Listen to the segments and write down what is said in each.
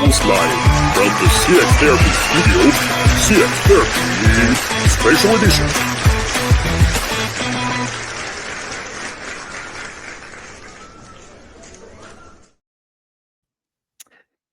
Broadcast live from the CX Therapy Studio, CX Therapy Special Edition.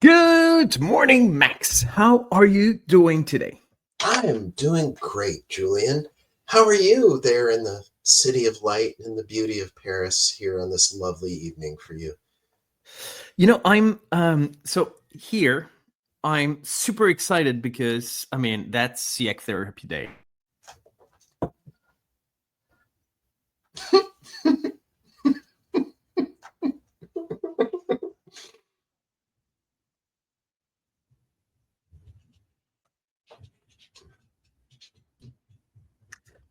Good morning, Max. How are you doing today? I am doing great, Julien. How are you there in the city of light and the beauty of Paris here on this lovely evening for you? You know, I'm I'm super excited because that's CX Therapy Day.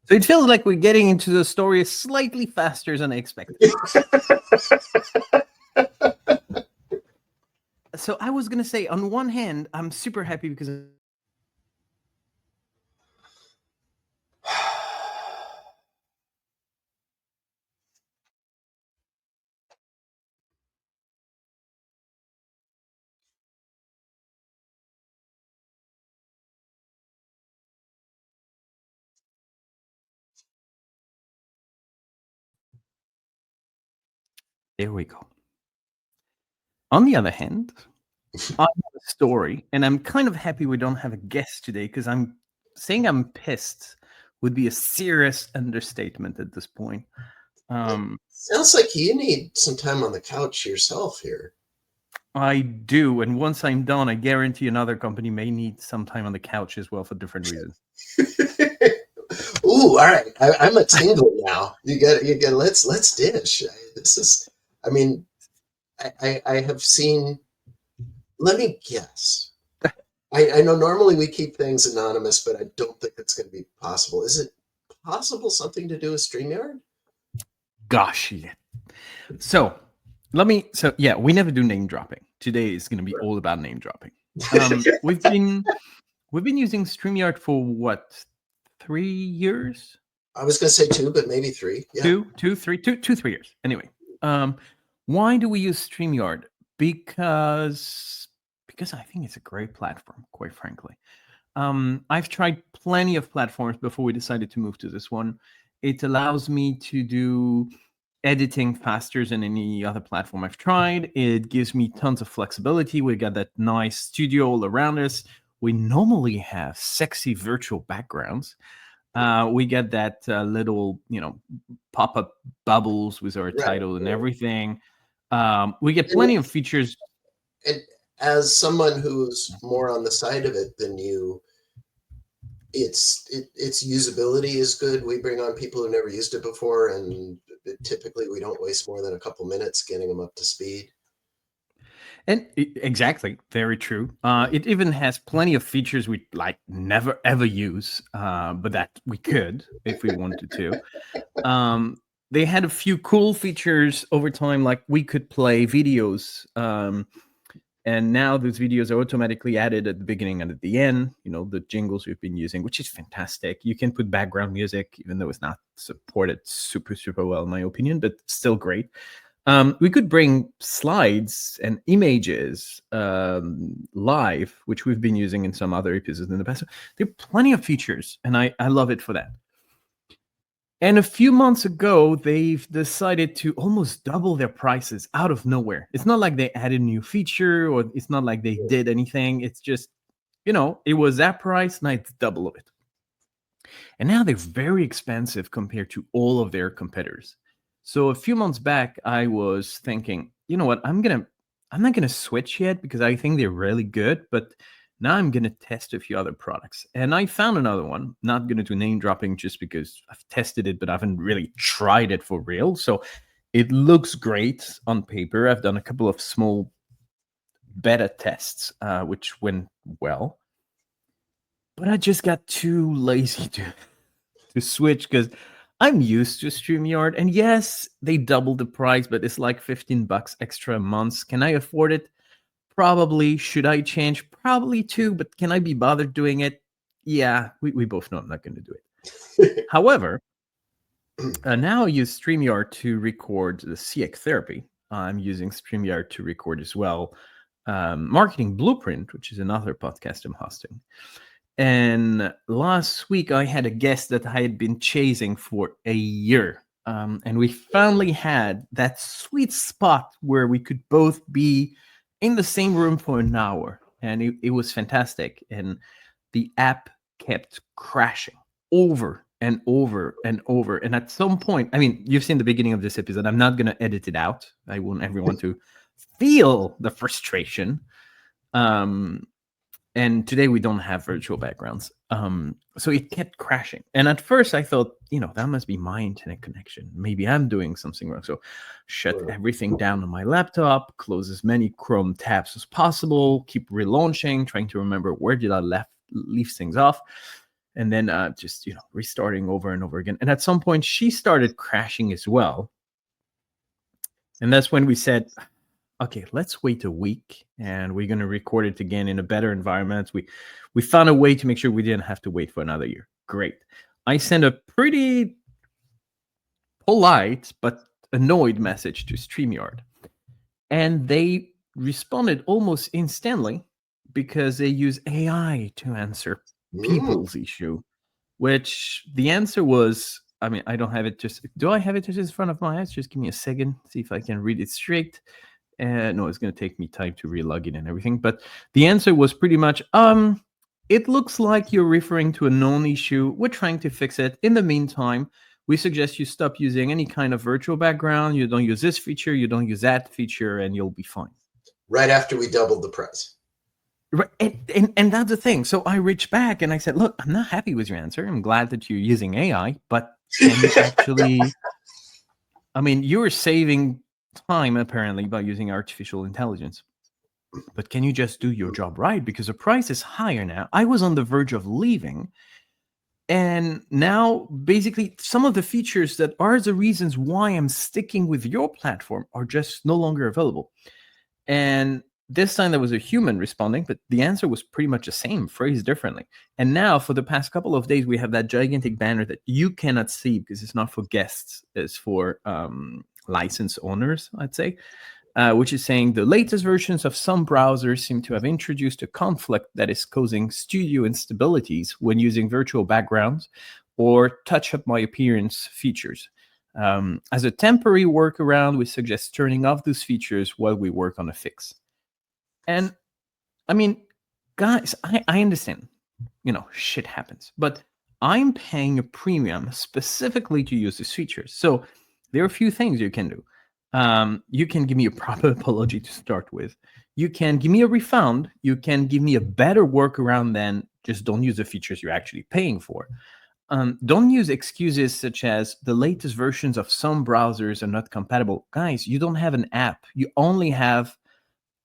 So it feels like we're getting into the story slightly faster than I expected. So I was going to say, on one hand, I'm super happy because there we go. On the other hand, I have a story, and I'm kind of happy we don't have a guest today because I'm saying I'm pissed would be a serious understatement at this point. Sounds like you need some time on the couch yourself here. I do, and once I'm done, I guarantee another company may need some time on the couch as well for different reasons. Ooh, all right. I'm a tingle now. You get. Let's dish. This is. I mean, I have seen. Let me guess. I know normally we keep things anonymous, but I don't think it's going to be possible. Is it possible something to do with StreamYard? Gosh, yeah. So yeah, we never do name dropping. Today is going to be all about name dropping. We've been using StreamYard for what, 3 years? I was going to say 2, but maybe 3. Yeah. 3 years. Anyway, why do we use StreamYard? Because I think it's a great platform, quite frankly. I've tried plenty of platforms before we decided to move to this one. It allows me to do editing faster than any other platform I've tried. It gives me tons of flexibility. We got that nice studio all around us. We normally have sexy virtual backgrounds. We get that little, pop-up bubbles with our title and everything. We get plenty of features. And as someone who's more on the side of it than you, its usability is good. We bring on people who never used it before, and typically we don't waste more than a couple minutes getting them up to speed. And exactly, very true. It even has plenty of features we never ever use, but that we could if we wanted to. They had a few cool features over time, like we could play videos, and now those videos are automatically added at the beginning and at the end. The jingles we've been using, which is fantastic. You can put background music, even though it's not supported super well, in my opinion, but still great. We could bring slides and images live, which we've been using in some other episodes in the past. There are plenty of features, and I love it for that. And a few months ago, they've decided to almost double their prices out of nowhere. It's not like they added a new feature, or it's not like they did anything. It's just, it was that price, now it's double of it. And now they're very expensive compared to all of their competitors. So a few months back, I was thinking, you know what, I'm not gonna switch yet because I think they're really good, but now I'm gonna test a few other products. And I found another one. Not gonna do name dropping just because I've tested it, but I haven't really tried it for real. So it looks great on paper. I've done a couple of small beta tests, which went well. But I just got too lazy to switch because I'm used to StreamYard, and yes, they doubled the price, but it's like $15 extra a month. Can I afford it? Probably. Should I change? Probably too, but can I be bothered doing it? Yeah, we both know I'm not going to do it. However, now I use StreamYard to record the CX therapy. I'm using StreamYard to record as well Marketing Blueprint, which is another podcast I'm hosting. And last week I had a guest that I had been chasing for a year. And we finally had that sweet spot where we could both be in the same room for an hour. And it was fantastic. And the app kept crashing over and over and over. And at some point, I mean, you've seen the beginning of this episode. I'm not going to edit it out. I want everyone to feel the frustration. And today we don't have virtual backgrounds. So it kept crashing. And at first I thought, that must be my internet connection. Maybe I'm doing something wrong. So shut everything down on my laptop, close as many Chrome tabs as possible, keep relaunching, trying to remember where did I leave things off. And then just, restarting over and over again. And at some point she started crashing as well. And that's when we said, okay, let's wait a week and we're going to record it again in a better environment. We found a way to make sure we didn't have to wait for another year. Great. I sent a pretty polite but annoyed message to StreamYard. And they responded almost instantly because they use AI to answer people's issue, which the answer was, I mean, I don't have it do I have it just in front of my eyes? Just give me a second, see if I can read it straight. No, it's going to take me time to relog it and everything. But the answer was pretty much, it looks like you're referring to a known issue. We're trying to fix it. In the meantime, we suggest you stop using any kind of virtual background. You don't use this feature. You don't use that feature, and you'll be fine. Right after we doubled the price. Right, and that's the thing. So I reached back and I said, look, I'm not happy with your answer. I'm glad that you're using AI, but can you actually, I mean, you're saving time apparently by using artificial intelligence, but can you just do your job right? Because the price is higher now. I was on the verge of leaving, and now basically some of the features that are the reasons why I'm sticking with your platform are just no longer available. And this time there was a human responding, but the answer was pretty much the same, phrased differently. And now for the past couple of days we have that gigantic banner that you cannot see because it's not for guests, it's for license owners, I'd say, which is saying the latest versions of some browsers seem to have introduced a conflict that is causing studio instabilities when using virtual backgrounds or touch up my appearance features. As a temporary workaround, we suggest turning off those features while we work on a fix. And I mean, guys, I understand, shit happens, but I'm paying a premium specifically to use these features. So there are a few things you can do. You can give me a proper apology to start with. You can give me a refund. You can give me a better workaround than just don't use the features you're actually paying for. Don't use excuses such as the latest versions of some browsers are not compatible. Guys, you don't have an app. You only have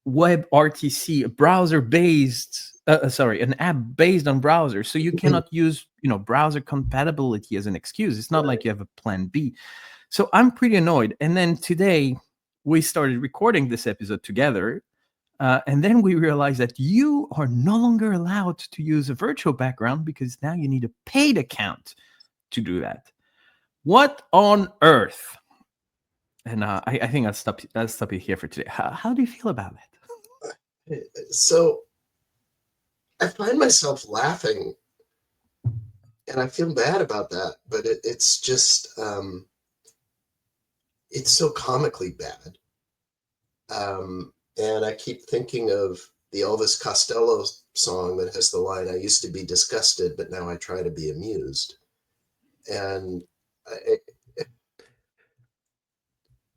WebRTC, a browser-based, an app based on browser. So you cannot use, browser compatibility as an excuse. It's not like you have a plan B. So I'm pretty annoyed. And then today we started recording this episode together. And then we realized that you are no longer allowed to use a virtual background because now you need a paid account to do that. What on earth? And I think I'll stop it here for today. How do you feel about that? So I find myself laughing, and I feel bad about that, but it's just, it's so comically bad. And I keep thinking of the Elvis Costello song that has the line, "I used to be disgusted, but now I try to be amused." And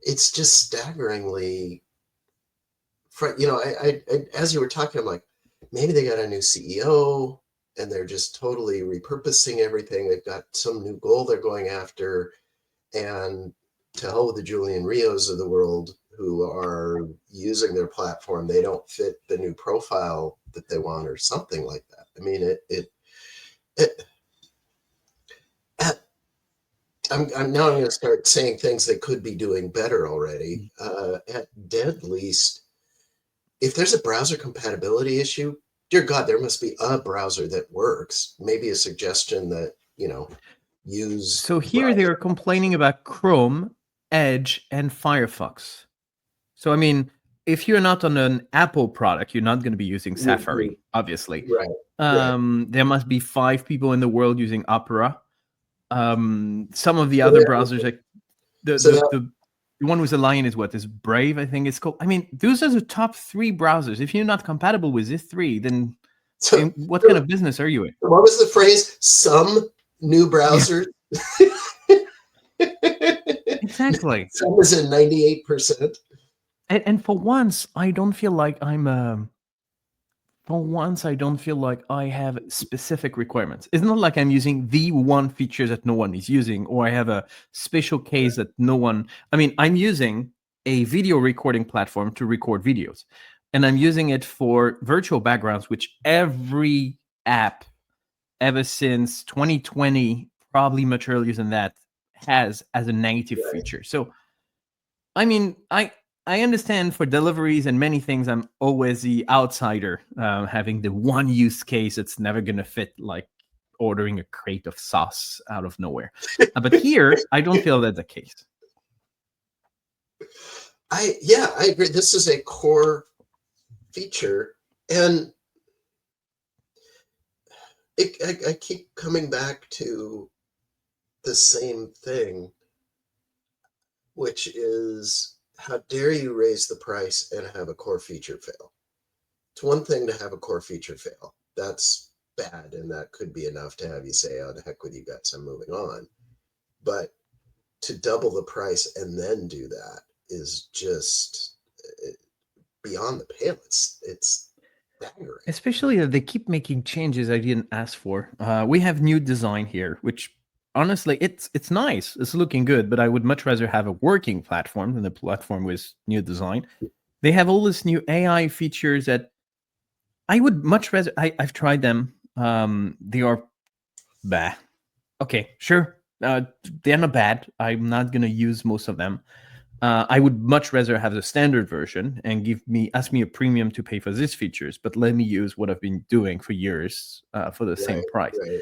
it's just staggeringly, I as you were talking, I'm like, maybe they got a new CEO and they're just totally repurposing everything. They've got some new goal they're going after, and to hell with the Julien Rios of the world who are using their platform. They don't fit the new profile that they want or something like that. I mean, I'm now going to start saying things they could be doing better already. At dead least, if there's a browser compatibility issue, dear God, there must be a browser that works. Maybe a suggestion that, use. So here they are complaining about Chrome, Edge, and Firefox. So, I mean, if you're not on an Apple product, you're not going to be using Safari, obviously. Right. There must be 5 people in the world using Opera. Some of the other browsers, like the one with the lion is Brave, I think it's called. I mean, those are the top 3 browsers. If you're not compatible with these 3, then what kind of business are you in? What was the phrase? Some new browsers. Exactly. Some is in 98%. And for once, I don't feel like I have specific requirements. It's not like I'm using the one feature that no one is using, or I have a special case that no one. I mean, I'm using a video recording platform to record videos, and I'm using it for virtual backgrounds, which every app ever since 2020, probably much earlier than that, has as a native feature. So, I mean, I understand for deliveries and many things, I'm always the outsider, having the one use case that's never going to fit, like ordering a crate of sauce out of nowhere. But here, I don't feel that's the case. I agree. This is a core feature, and I keep coming back to the same thing, which is, how dare you raise the price and have a core feature fail? It's one thing to have a core feature fail. That's bad, and that could be enough to have you say, oh, the heck with you guys, I'm moving on. But to double the price and then do that is just beyond the pale. It's staggering. Especially that they keep making changes I didn't ask for. We have new design here, which honestly, it's nice. It's looking good, but I would much rather have a working platform than a platform with new design. They have all this new AI features that I would much rather. I've tried them. They are bad. Okay, sure. They're not bad. I'm not gonna use most of them. I would much rather have the standard version and ask me a premium to pay for these features, but let me use what I've been doing for years for the same price. Right.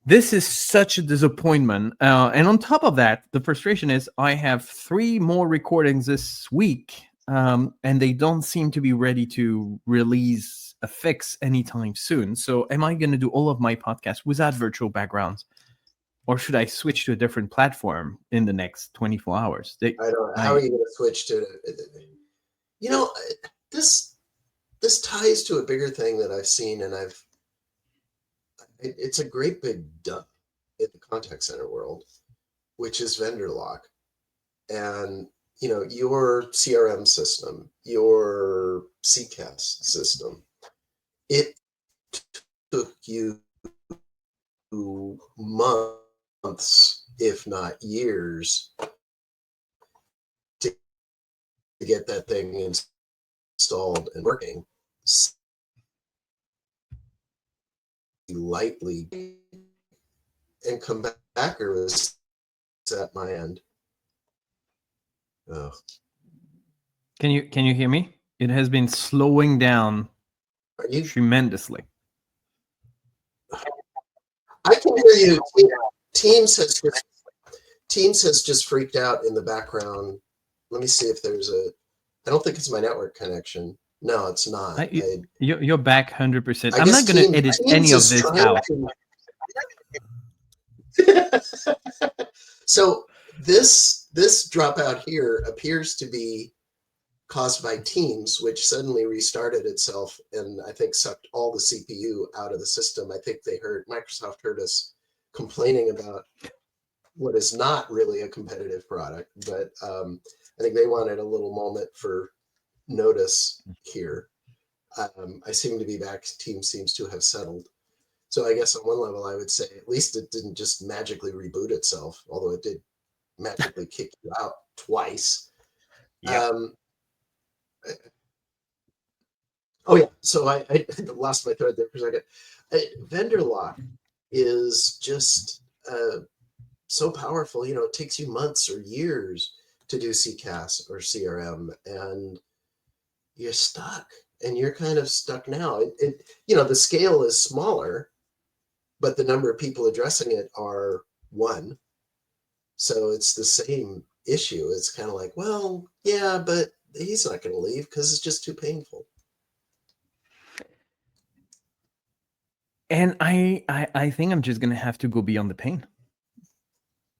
This is such a disappointment. And on top of that, the frustration is I have 3 more recordings this week, and they don't seem to be ready to release a fix anytime soon. So am I going to do all of my podcasts without virtual backgrounds? Or should I switch to a different platform in the next 24 hours? I don't know. How are you going to switch to? This ties to a bigger thing that I've seen, and it's a great big dump in the contact center world, which is vendor lock. And your CRM system, your CCAS system, it took you months, if not years, to get that thing installed and working. Lightly and come back, or is at my end? Oh. Can you hear me? It has been slowing down tremendously. I can hear you. Teams has just freaked out in the background. Let me see if there's I don't think it's my network connection. No, it's not. You're back 100%. I'm not going to edit any of this out. So this dropout here appears to be caused by Teams, which suddenly restarted itself and I think sucked all the CPU out of the system. I think Microsoft heard us complaining about what is not really a competitive product, but I think they wanted a little moment for notice here. I seem to be back. Teams seems to have settled. So I guess on one level, I would say at least it didn't just magically reboot itself, although it did magically kick you out twice. Yeah. Oh yeah. So I lost my thread there for a second. Vendor lock is just so powerful. It takes you months or years to do CCAS or CRM, and you're stuck. And you're kind of stuck now. The scale is smaller, but the number of people addressing it are 1. So it's the same issue. It's kind of like, well, yeah, but he's not going to leave because it's just too painful. And I think I'm just gonna have to go beyond the pain.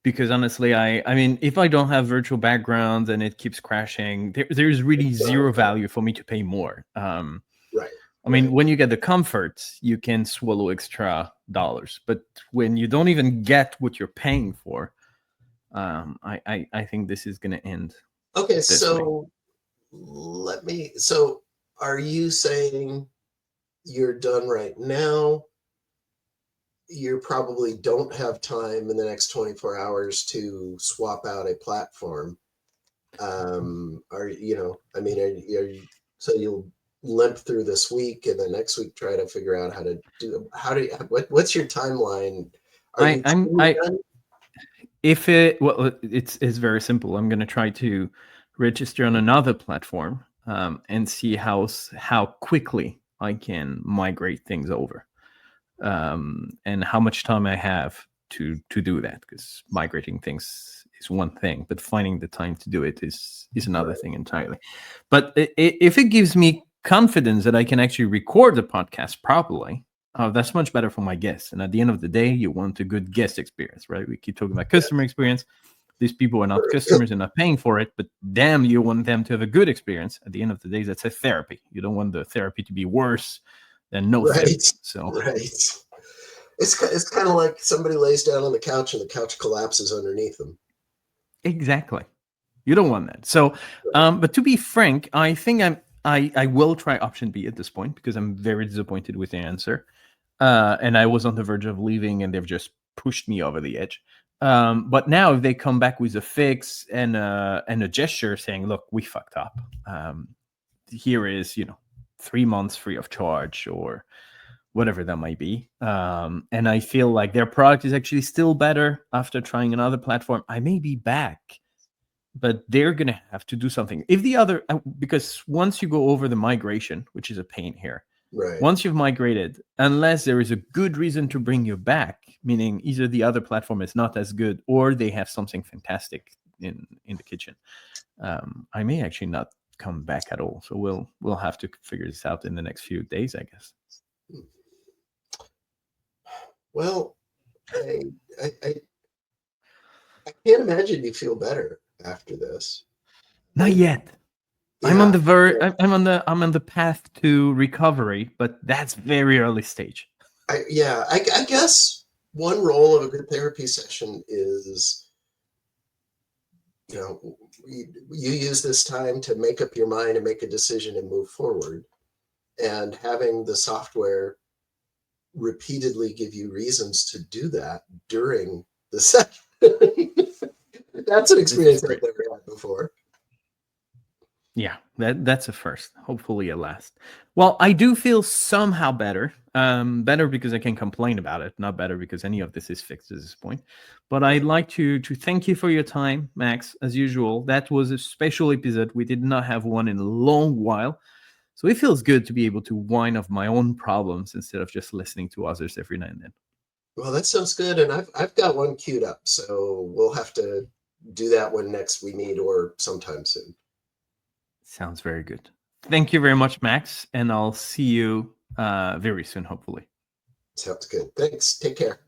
Because honestly, I mean, if I don't have virtual backgrounds and it keeps crashing, there's really zero value for me to pay more. Right. I mean, when you get the comforts, you can swallow extra dollars. But when you don't even get what you're paying for, I think this is going to end. Okay, so so are you saying you're done right now? You probably don't have time in the next 24 hours to swap out a platform. Are you so you'll limp through this week and then next week try to figure out what's your timeline? It's very simple. I'm going to try to register on another platform and see how quickly I can migrate things over. And how much time I have to do that, because migrating things is one thing, but finding the time to do it is another thing entirely. But if it gives me confidence that I can actually record the podcast properly, that's much better for my guests. And at the end of the day, you want a good guest experience, right? We keep talking about customer experience. These people are not customers and not paying for it, but damn, you want them to have a good experience. At the end of the day, that's a therapy. You don't want the therapy to be worse than no therapy. So it's kind of like somebody lays down on the couch and the couch collapses underneath them. Exactly. You don't want that. So, but to be frank, I think I will try option B at this point, because I'm very disappointed with the answer. And I was on the verge of leaving, and they've just pushed me over the edge. But now, if they come back with a fix and a gesture saying, "Look, we fucked up. Here is 3 months free of charge," or whatever that might be, and I feel like their product is actually still better after trying another platform, I may be back. But they're going to have to do something. If the other, because once you go over the migration, which is a pain here, right? Once you've migrated, unless there is a good reason to bring you back, meaning either the other platform is not as good or they have something fantastic in the kitchen, I may actually not come back at all. So we'll have to figure this out in the next few days, I guess. Well, I can't imagine you feel better after this. Not yet. Yeah. I'm on the path to recovery, but that's very early stage. I guess one role of a good therapy session is, you use this time to make up your mind and make a decision and move forward, and having the software repeatedly give you reasons to do that during the session. That's an experience I've never had before. Yeah, that's a first. Hopefully a last. Well, I do feel somehow better. Better because I can complain about it, not better because any of this is fixed at this point. But I'd like to thank you for your time, Max, as usual. That was a special episode. We did not have one in a long while. So it feels good to be able to whine of my own problems instead of just listening to others every now and then. Well, that sounds good. And I've got one queued up. So we'll have to do that one next we meet or sometime soon. Sounds very good. Thank you very much, Max. And I'll see you very soon, hopefully. Sounds good. Thanks. Take care.